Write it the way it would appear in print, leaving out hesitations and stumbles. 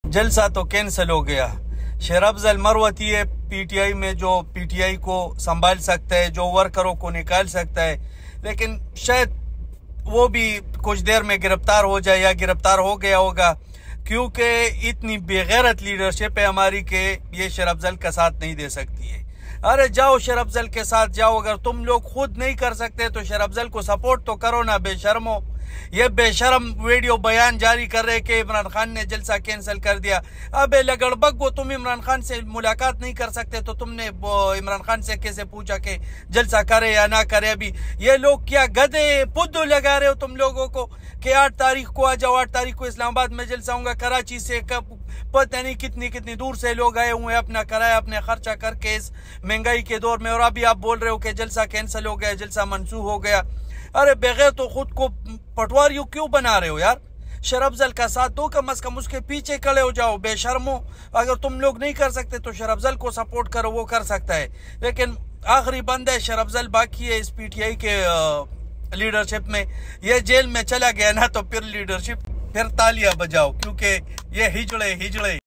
जलसा तो कैंसिल हो गया। शेर अफजल मरवती है पीटीआई में, जो पीटीआई को संभाल सकता है, जो वर्करों को निकाल सकता है, लेकिन शायद वो भी कुछ देर में गिरफ्तार हो जाए या गिरफ्तार हो गया होगा, क्योंकि इतनी बेगैरत लीडरशिप है हमारी कि ये शेर अफजल का साथ नहीं दे सकती है। अरे जाओ शेर अफजल के साथ जाओ, अगर तुम लोग खुद नहीं कर सकते तो शेर अफजल को सपोर्ट तो करो ना बेशर्मो। ये बेशरम वीडियो बयान जारी कर रहे कि इमरान खान ने जलसा कैंसिल कर दिया। अबे लगड़बग को, तुम इमरान खान से मुलाकात नहीं कर सकते तो तुमने इमरान खान से कैसे पूछा कि जलसा करे या ना करे? अभी ये लोग क्या गधे पुद्दू लगा रहे हो तुम लोगों को कि 8 तारीख को आ जाओ, 8 तारीख को इस्लामाबाद में जलसा होगा। कराची से कब पता नहीं कितनी दूर से लोग आए हुए हैं अपना किराया अपने खर्चा करके इस महंगाई के दौर में, और अभी आप बोल रहे हो कि जलसा कैंसिल हो गया, जलसा मनसूख हो गया। अरे बगैर तो खुद को पटवारियों क्यों बना रहे हो यार? शेर अफजल का साथ दो, कम अज कम उसके पीछे खड़े हो जाओ बेशर्मो। अगर तुम लोग नहीं कर सकते तो शेर अफजल को सपोर्ट करो, वो कर सकता है। लेकिन आखिरी बंद है शेर अफजल, बाकी है इस पीटीआई के लीडरशिप में। ये जेल में चला गया ना तो फिर लीडरशिप, फिर तालियां बजाओ, क्योंकि ये हिजड़े